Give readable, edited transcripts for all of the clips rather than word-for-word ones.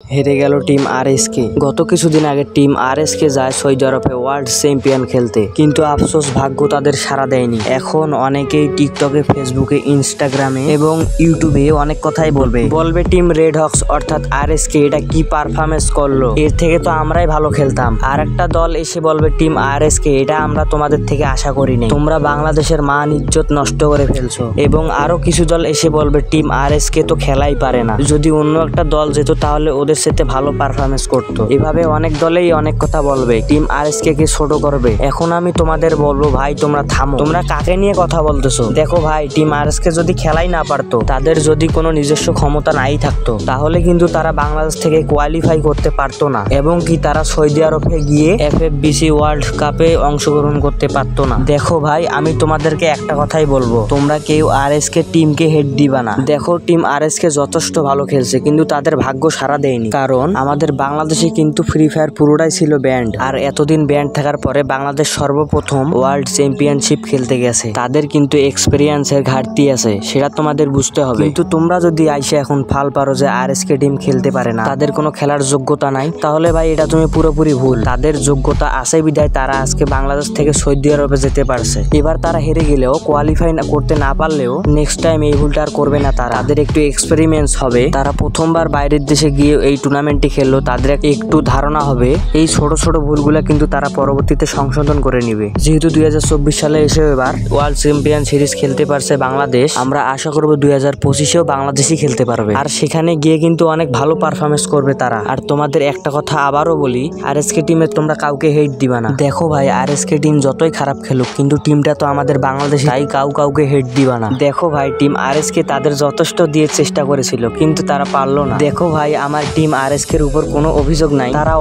হেরে গেল team RSK. গত কিছুদিন আগে টিম আরএসকে যায় সৌদি আরবে ওয়ার্ল্ড চ্যাম্পিয়ন খেলতে, কিন্তু আফসোস ভাগ্য তাদের সাড়া দেয়নি। এখন অনেকেই টিকটকে, ফেসবুকে, ইনস্টাগ্রামে এবং ইউটিউবে অনেক কথাই বলবে টিম রেড হক্স অর্থাৎ আরএসকে এটা কি পারফরমেন্স করলো, এর থেকে তো আমরাই ভালো খেলতাম। আর একটা দল এসে বলবে টিম আরএসকে এটা আমরা তোমাদের থেকে আশা করিনি, তোমরা বাংলাদেশের মান ইজ্জত নষ্ট করে ফেলছো। এবং আরো কিছু দল এসে বলবে টিম আরএসকে তো খেলাই পারে না, যদি অন্য একটা দল যেত তাহলে ওদের সাথে ভালো পারফরমেন্স করতো। এভাবে অনেক দলেই অনেক কথা বলবে, টিম আরএসকে কে ছোট করবে। এখন আমি তোমাদের বলবো ভাই তোমরা থামো, তোমরা কাকে নিয়ে কথা বলতেছো? দেখো ভাই, টিম আরএসকে যদি খেলাই না পারতো, তাদের যদি কোনো নিজস্ব ক্ষমতা নাই থাকতো, তাহলে কিন্তু তারা বাংলাদেশ থেকে কোয়ালিফাই করতে পারতো না, এবং কি তারা সৌদি আরবে গিয়ে এফএফবিসি ওয়ার্ল্ড কাপে অংশগ্রহণ করতে পারতো না। দেখো ভাই, আমি তোমাদেরকে একটা কথাই বলবো, তোমরা কেউ আরএসকে টিমকে হেড দিবা না। দেখো টিম আরএসকে যথেষ্ট ভালো খেলছে, কিন্তু তাদের ভাগ্য সাড়া দেয়নি। কারণ আমাদের বাংলাদেশে কিন্তু ফ্রি ফায়ার পুরোটাই ছিল ব্যান্ড, আর এতদিন ব্যান্ড থাকার পরে বাংলাদেশ সর্বপ্রথম ওয়ার্ল্ড চ্যাম্পিয়নশিপ খেলতে গেছে। তাদের কিন্তু এক্সপেরিয়েন্সের ঘাটতি আছে, সেটা তোমাদের বুঝতে হবে। কিন্তু তোমরা যদি আইসে এখন ফাল পারো যে আরএসকে টিম খেলতে পারে না, তাদের কোনো খেলার যোগ্যতা নাই, তাহলে ভাই এটা তুমি পুরোপুরি ভুল। তাদের যোগ্যতা আছে বিধায় তারা আজকে বাংলাদেশ থেকে সৌদি আরবে যেতে পারছে। এবার তারা হেরে গেলেও, কোয়ালিফাই করতে না পারলেও নেক্সট টাইম এই ভুলটা আর করবে না। তাদের একটু এক্সপেরিমেন্স হবে, তারা প্রথমবার বাইরের দেশে গিয়ে এই টুর্নামেন্টটি খেললো, তাদের একটু ধারণা হবে। এই ছোট ছোট ভুলগুলা কিন্তু তারা পরবর্তীতে সংশোধন করে নিবে। যেহেতু 2024 সালে এসে এবার ওয়ার্ল্ড চ্যাম্পিয়ন সিরিজ খেলতে পারছে বাংলাদেশ, আমরা আশা করবো 2025-এও বাংলাদেশই খেলতে পারবে, আর সেখানে গিয়ে কিন্তু অনেক ভালো পারফরমেন্স করবে তারা। আর তোমাদের একটা কথা আবারও বলি, আরএসকে টিমে তোমরা কাউকে হেট দিবা না। দেখো ভাই, আরএসকে টিম যতই খারাপ খেলুক, কিন্তু টিমটা তো আমাদের বাংলাদেশ, তাই কাউকে হেট দিবা না। দেখো ভাই, টিম আরএসকে তাদের যথেষ্ট দিয়ে চেষ্টা করেছিল, কিন্তু তারা পারলো না। দেখো ভাই, আমার টিম আরএসকে এর উপর কোনো অভিযোগ নাই, তারা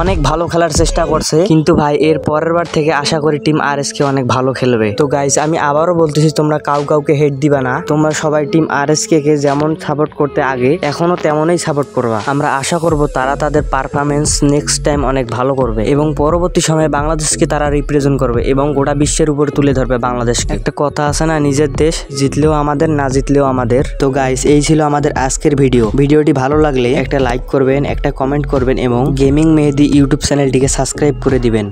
অনেক ভালো খেলার চেষ্টা করছে, কিন্তু ভাই এর পরের বার থেকে আশা করি টিম আরএসকে অনেক ভালো খেলবে। তো গাইজ, আমি আবারও বলতেছি, তোমরা কাউকে হেট দিবা না। তোমরা সবাই টিম আরএসকে কে যেমন সাপোর্ট করতে আগে, এখনো তেমনই সাপোর্ট করবা। আমরা আশা করব তারা তাদের পারফরমেন্স নেক্সট টাইম অনেক ভালো করবে, এবং পরবর্তী সময়ে বাংলাদেশকে তারা রিপ্রেজেন্ট করবে এবং গোটা বিশ্বের উপর তুলে ধরবে বাংলাদেশকে। একটা কথা আছে না, নিজের দেশ জিতলেও আমাদের, না জিতলেও আমাদের। তো গাইজ, এই ছিল আমাদের আজকের ভিডিওটি ভালো লাগলে একটা লাইক করবেন, একটা কমেন্ট করবেন এবং গেমিং মেহেদি ইউটিউব চ্যানেলটিকে সাবস্ক্রাইব করে দিবেন।